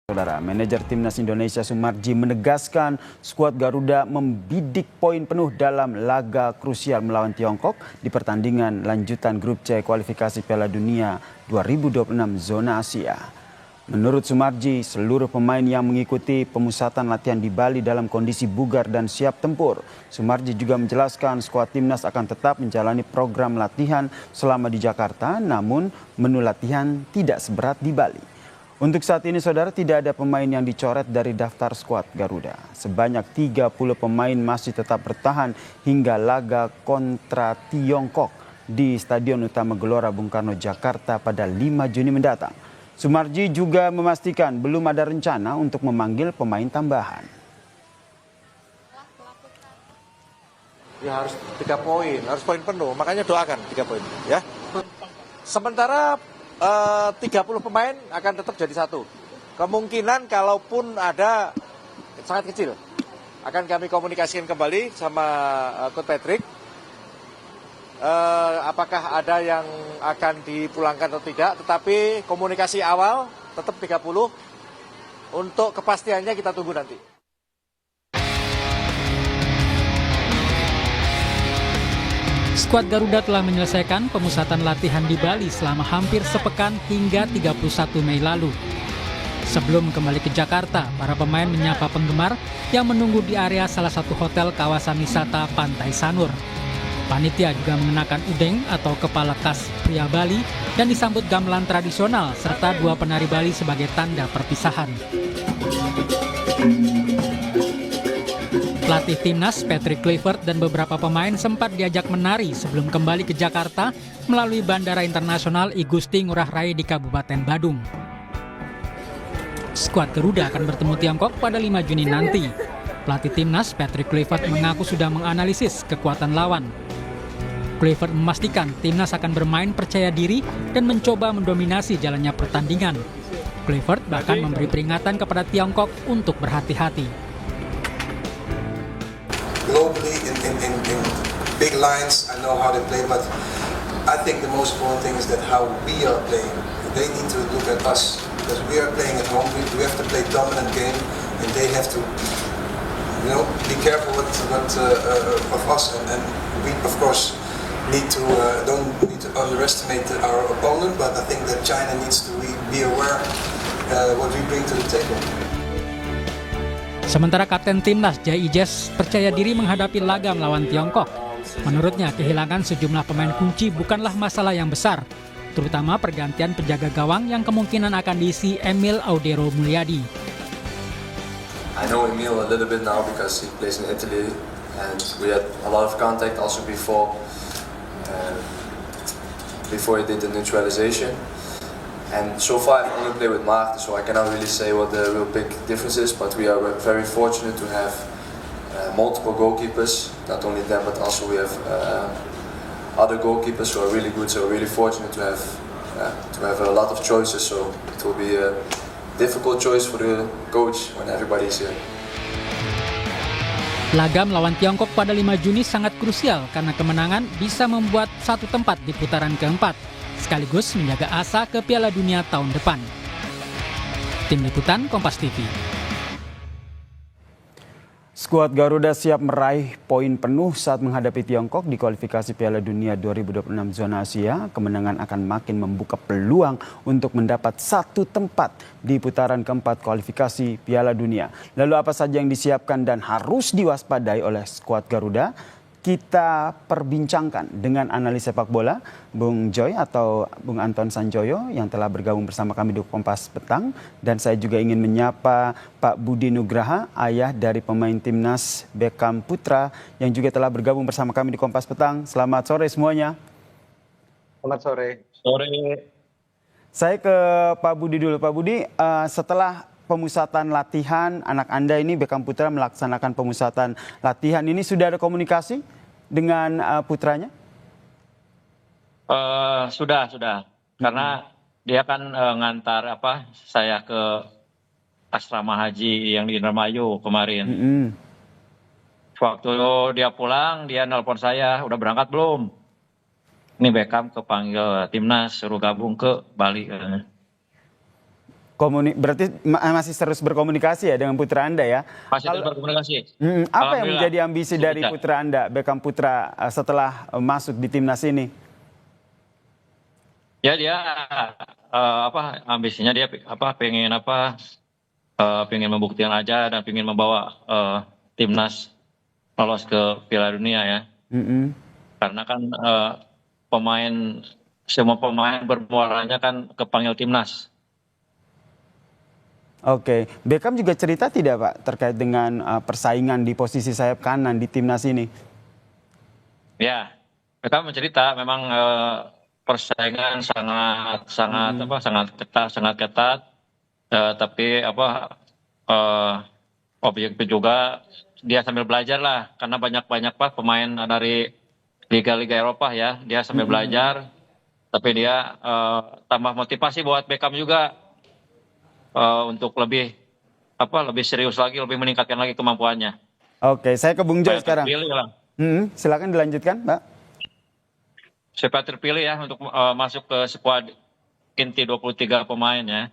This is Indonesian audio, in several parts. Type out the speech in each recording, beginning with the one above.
Saudara, manajer Timnas Indonesia Sumarji menegaskan skuad Garuda membidik poin penuh dalam laga krusial melawan Tiongkok di pertandingan lanjutan grup C kualifikasi Piala Dunia 2026 zona Asia. Menurut Sumarji, seluruh pemain yang mengikuti pemusatan latihan di Bali dalam kondisi bugar dan siap tempur. Sumarji juga menjelaskan skuad Timnas akan tetap menjalani program latihan selama di Jakarta, namun menu latihan tidak seberat di Bali. Untuk saat ini, saudara, tidak ada pemain yang dicoret dari daftar skuad Garuda. Sebanyak 30 pemain masih tetap bertahan hingga laga kontra Tiongkok di Stadion Utama Gelora Bung Karno, Jakarta pada 5 Juni mendatang. Sumarji juga memastikan belum ada rencana untuk memanggil pemain tambahan. Ya harus 3 poin, harus poin penuh, makanya doakan 3 poin ya. Sementara 30 pemain akan tetap jadi satu. Kemungkinan kalaupun ada sangat kecil. Akan kami komunikasikan kembali sama Coach Patrick. Apakah ada yang akan dipulangkan atau tidak. Tetapi komunikasi awal tetap 30. Untuk kepastiannya kita tunggu nanti. Skuad Garuda telah menyelesaikan pemusatan latihan di Bali selama hampir sepekan hingga 31 Mei lalu. Sebelum kembali ke Jakarta, para pemain menyapa penggemar yang menunggu di area salah satu hotel kawasan wisata Pantai Sanur. Panitia juga mengenakan udeng atau kepala khas pria Bali dan disambut gamelan tradisional serta 2 penari Bali sebagai tanda perpisahan. Pelatih Timnas Patrick Kluivert dan beberapa pemain sempat diajak menari sebelum kembali ke Jakarta melalui Bandara Internasional I Gusti Ngurah Rai di Kabupaten Badung. Skuad Garuda akan bertemu Tiongkok pada 5 Juni nanti. Pelatih Timnas Patrick Kluivert mengaku sudah menganalisis kekuatan lawan. Kluivert memastikan Timnas akan bermain percaya diri dan mencoba mendominasi jalannya pertandingan. Kluivert bahkan memberi peringatan kepada Tiongkok untuk berhati-hati. Globally, in big lines, I know how they play, but I think the most important thing is that how we are playing. They need to look at us, because we are playing at home. We have to play dominant game, and they have to, be careful of us. And we, of course, don't need to underestimate our opponent, but I think that China needs to be aware what we bring to the table. Sementara Kapten Timnas Jai Ijes percaya diri menghadapi laga melawan Tiongkok. Menurutnya kehilangan sejumlah pemain kunci bukanlah masalah yang besar, terutama pergantian penjaga gawang yang kemungkinan akan diisi Emil Audero Mulyadi. I know Emil a little bit now because he plays in Italy and we had a lot of contact also before he did the neutralization. And so far I've only played with Maarten, so I cannot really say what the real big difference is, but we are very fortunate to have multiple goalkeepers, not only them but also we have other goalkeepers who are really good, so we're really fortunate to have a lot of choices, so it will be a difficult choice for the coach when everybody is here. Laga melawan Tiongkok pada 5 Juni sangat krusial karena kemenangan bisa membuat satu tempat di putaran keempat, sekaligus menjaga asa ke Piala Dunia tahun depan. Tim Liputan Kompas TV. Skuad Garuda siap meraih poin penuh saat menghadapi Tiongkok di kualifikasi Piala Dunia 2026 zona Asia. Kemenangan akan makin membuka peluang untuk mendapat satu tempat di putaran keempat kualifikasi Piala Dunia. Lalu apa saja yang disiapkan dan harus diwaspadai oleh skuad Garuda? Kita perbincangkan dengan analis sepak bola, Bung Joy atau Bung Anton Sanjoyo yang telah bergabung bersama kami di Kompas Petang. Dan saya juga ingin menyapa Pak Budi Nugraha, ayah dari pemain Timnas Beckham Putra yang juga telah bergabung bersama kami di Kompas Petang. Selamat sore semuanya. Selamat sore. Saya ke Pak Budi dulu. Pak Budi, setelah pemusatan latihan anak Anda ini Beckham Putra melaksanakan pemusatan latihan ini, sudah ada komunikasi dengan putranya? Sudah. Karena dia kan ngantar saya ke asrama haji yang di Indramayu kemarin. Waktu dia pulang, dia nelpon saya, udah berangkat belum? Ini Beckham kepanggil timnas, suruh gabung ke Bali. Berarti masih terus berkomunikasi ya dengan putra Anda ya? Masih terus berkomunikasi. Apa yang Alhamdulillah. menjadi ambisi dari Bisa. putra Anda, Beckham Putra, setelah masuk di timnas ini? Ya dia ambisinya dia pengen membuktikan aja dan pengen membawa timnas lolos ke Piala Dunia ya. Karena kan semua pemain bermuaranya kan kepanggil timnas. Oke, Beckham juga cerita tidak Pak terkait dengan persaingan di posisi sayap kanan di timnas ini? Ya, Beckham mencerita memang persaingan sangat ketat. Tapi objektif juga dia sambil belajar lah, karena banyak pemain dari liga-liga Eropa ya, dia sambil belajar. Tapi dia tambah motivasi buat Beckham juga untuk lebih serius lagi, lebih meningkatkan lagi kemampuannya. Oke, saya ke Bung Joy sekarang. Terpilih lah. Silakan dilanjutkan, Mbak. Supaya terpilih ya untuk masuk ke skuad inti 23 pemain ya.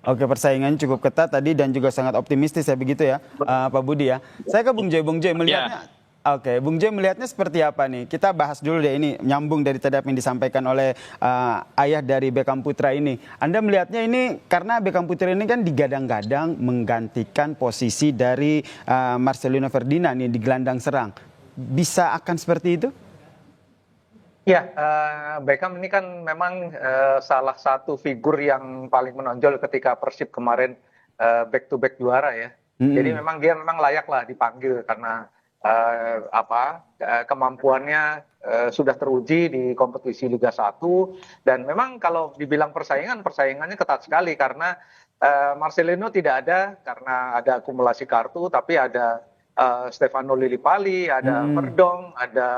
Oke, persaingan cukup ketat tadi dan juga sangat optimistis ya begitu ya, Pak Budi ya. Saya ke Bung Joy. Bung Joy melihatnya, Oke, Bung Joy melihatnya seperti apa nih? Kita bahas dulu deh ini, nyambung dari tadi apa yang disampaikan oleh ayah dari Beckham Putra ini. Anda melihatnya ini karena Beckham Putra ini kan digadang-gadang menggantikan posisi dari Marcelino Ferdinand nih di gelandang serang. Bisa akan seperti itu? Ya, Beckham ini kan memang salah satu figur yang paling menonjol ketika Persib kemarin back to back juara ya. Jadi memang dia layak lah dipanggil karena kemampuannya sudah teruji di kompetisi Liga 1 dan memang kalau dibilang persaingannya ketat sekali karena Marcelino tidak ada karena ada akumulasi kartu, tapi ada Stefano Lillipali, ada Verdong, ada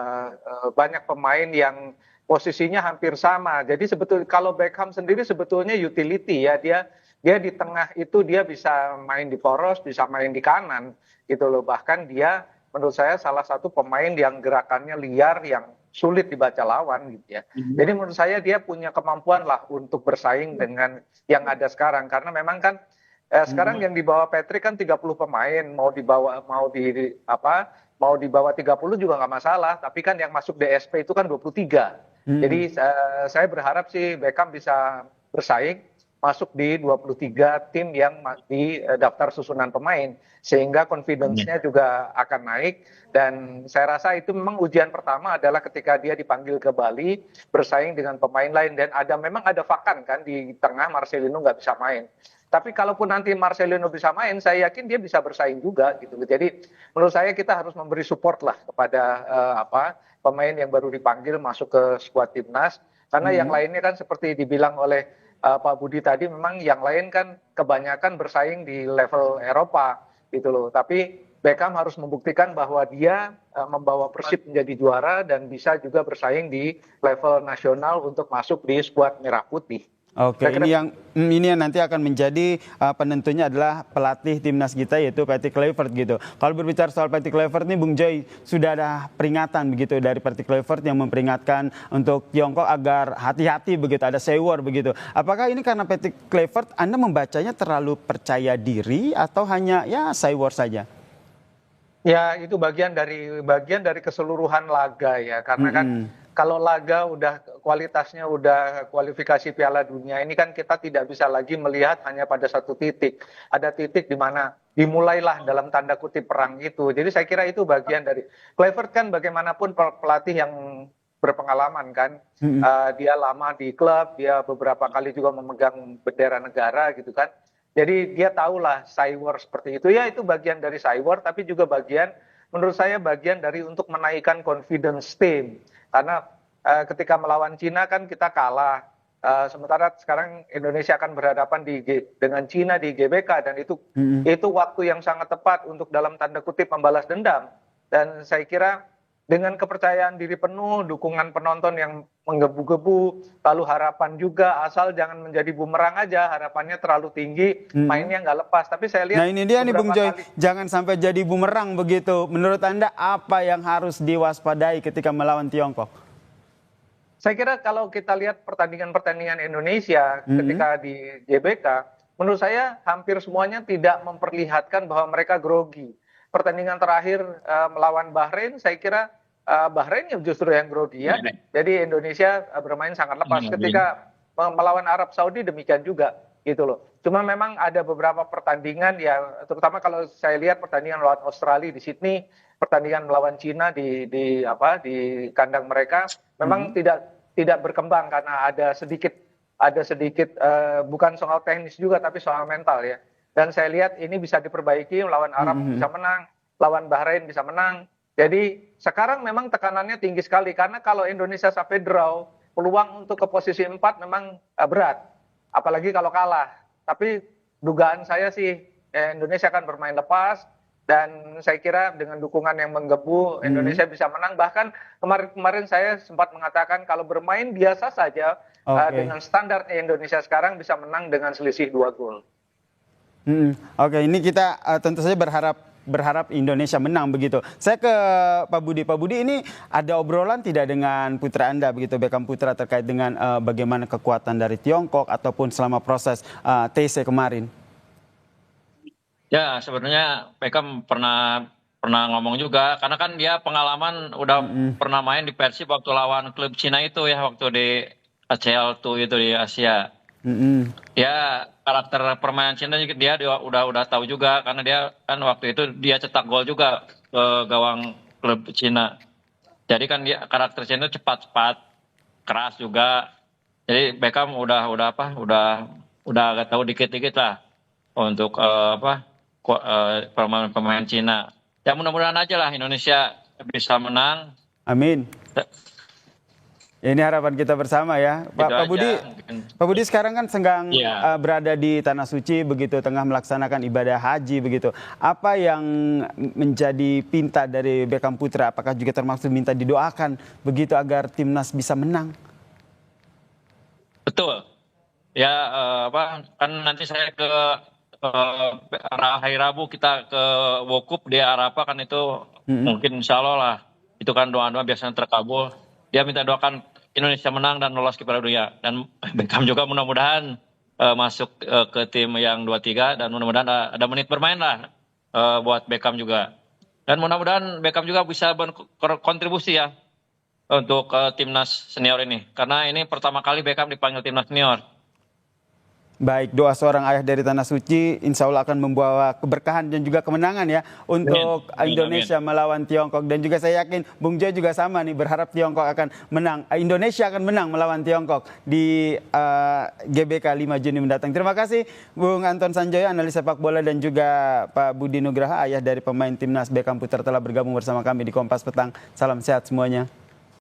banyak pemain yang posisinya hampir sama. Jadi sebetulnya kalau Beckham sendiri sebetulnya utility ya, dia di tengah itu dia bisa main di poros, bisa main di kanan gitu loh. Bahkan dia menurut saya salah satu pemain yang gerakannya liar, yang sulit dibaca lawan gitu ya. Jadi menurut saya dia punya kemampuan lah untuk bersaing dengan yang ada sekarang. Karena memang kan sekarang yang dibawa Patrick kan 30 pemain, mau dibawa 30 juga nggak masalah. Tapi kan yang masuk DSP itu kan 23. Jadi saya berharap sih Beckham bisa bersaing masuk di 23 tim yang di daftar susunan pemain sehingga confidence-nya juga akan naik dan saya rasa itu memang ujian pertama adalah ketika dia dipanggil ke Bali bersaing dengan pemain lain dan memang ada vakan kan di tengah Marcelino nggak bisa main. Tapi kalaupun nanti Marcelino bisa main, saya yakin dia bisa bersaing juga gitu. Jadi menurut saya kita harus memberi support lah kepada pemain yang baru dipanggil masuk ke skuad timnas karena yang lainnya kan seperti dibilang oleh Pak Budi tadi memang yang lain kan kebanyakan bersaing di level Eropa gitu loh. Tapi Beckham harus membuktikan bahwa dia membawa Persib menjadi juara dan bisa juga bersaing di level nasional untuk masuk di skuad merah putih. Oke, ini yang nanti akan menjadi penentunya adalah pelatih timnas kita yaitu Patrick Kluivert gitu. Kalau berbicara soal Patrick Kluivert nih Bung Joy, sudah ada peringatan begitu dari Patrick Kluivert yang memperingatkan untuk Tiongkok agar hati-hati begitu, ada sewor begitu. Apakah ini karena Patrick Kluivert Anda membacanya terlalu percaya diri atau hanya ya sewor saja? Ya, itu bagian dari keseluruhan laga ya, karena kan kalau laga udah kualitasnya udah kualifikasi Piala Dunia ini kan kita tidak bisa lagi melihat hanya pada satu titik. Ada titik di mana dimulailah dalam tanda kutip perang itu. Jadi saya kira itu bagian dari Kluivert kan bagaimanapun pelatih yang berpengalaman kan. Dia lama di klub, dia beberapa kali juga memegang bendera negara gitu kan. Jadi dia tahulah cywar seperti itu. Ya itu bagian dari cywar tapi juga menurut saya bagian dari untuk menaikkan confidence tim. Karena ketika melawan Cina kan kita kalah. Sementara sekarang Indonesia akan berhadapan dengan Cina di GBK dan itu waktu yang sangat tepat untuk dalam tanda kutip membalas dendam. Dan saya kira dengan kepercayaan diri penuh, dukungan penonton yang menggebu-gebu, lalu harapan juga asal jangan menjadi bumerang aja, harapannya terlalu tinggi, mainnya nggak lepas. Tapi saya lihat. Nah ini dia nih Bung Joy, jangan sampai jadi bumerang begitu. Menurut Anda apa yang harus diwaspadai ketika melawan Tiongkok? Saya kira kalau kita lihat pertandingan-pertandingan Indonesia ketika di GBK, menurut saya hampir semuanya tidak memperlihatkan bahwa mereka grogi. Pertandingan terakhir melawan Bahrain, saya kira Bahrain yang justru yang grogi ya. Jadi Indonesia bermain sangat lepas. Ketika melawan Arab Saudi demikian juga gitu loh. Cuma memang ada beberapa pertandingan ya, terutama kalau saya lihat pertandingan melawan Australia di Sydney, pertandingan melawan Cina di kandang mereka memang tidak berkembang karena ada sedikit bukan soal teknis juga tapi soal mental ya. Dan saya lihat ini bisa diperbaiki, lawan Arab bisa menang, lawan Bahrain bisa menang. Jadi sekarang memang tekanannya tinggi sekali karena kalau Indonesia sampai draw, peluang untuk ke posisi 4 memang berat. Apalagi kalau kalah. Tapi dugaan saya sih Indonesia akan bermain lepas dan saya kira dengan dukungan yang menggebu Indonesia bisa menang. Bahkan kemarin saya sempat mengatakan kalau bermain biasa saja dengan standar Indonesia sekarang bisa menang dengan selisih 2 gol. Oke, ini kita tentu saja berharap Indonesia menang begitu. Saya ke Pak Budi. Pak Budi, ini ada obrolan tidak dengan putra Anda begitu, Beckham Putra, terkait dengan bagaimana kekuatan dari Tiongkok ataupun selama proses TC kemarin? Ya, sebenarnya Beckham pernah ngomong juga, karena kan dia pengalaman udah pernah main di Persib waktu lawan klub Cina itu ya, waktu di ACL tuh itu di Asia. Ya, karakter permainan Cina juga dia udah tahu juga, karena dia kan waktu itu dia cetak gol juga ke gawang klub Cina. Jadi kan dia karakter Cina cepat, keras juga. Jadi Beckham udah agak tahu dikit-dikit lah untuk pemain Cina. Ya mudah-mudahan aja lah Indonesia bisa menang. Amin. Ini harapan kita bersama ya, Pak Budi. Pak Budi sekarang kan sedang berada di Tanah Suci begitu, tengah melaksanakan ibadah haji begitu. Apa yang menjadi pinta dari Beckham Putra? Apakah juga termasuk minta didoakan begitu agar timnas bisa menang? Betul. Ya kan nanti saya ke hari Rabu kita ke Wukuf di Arafah kan itu mungkin insya Allah lah. Itu kan doa-doa biasanya terkabul. Dia minta doakan Indonesia menang dan lolos ke Piala Dunia. Dan Beckham juga mudah-mudahan masuk ke tim yang 2-3 dan mudah-mudahan ada menit bermain lah buat Beckham juga. Dan mudah-mudahan Beckham juga bisa berkontribusi ya untuk timnas senior ini. Karena ini pertama kali Beckham dipanggil timnas senior. Baik, doa seorang ayah dari Tanah Suci insya Allah akan membawa keberkahan dan juga kemenangan ya untuk Indonesia melawan Tiongkok. Dan juga saya yakin Bung Jo juga sama nih, berharap Tiongkok akan menang. Indonesia akan menang melawan Tiongkok di GBK 5 Juni mendatang. Terima kasih Bung Anton Sanjoyo, analis sepak bola, dan juga Pak Budi Nugraha, ayah dari pemain timnas Beckham Putra, telah bergabung bersama kami di Kompas Petang. Salam sehat semuanya.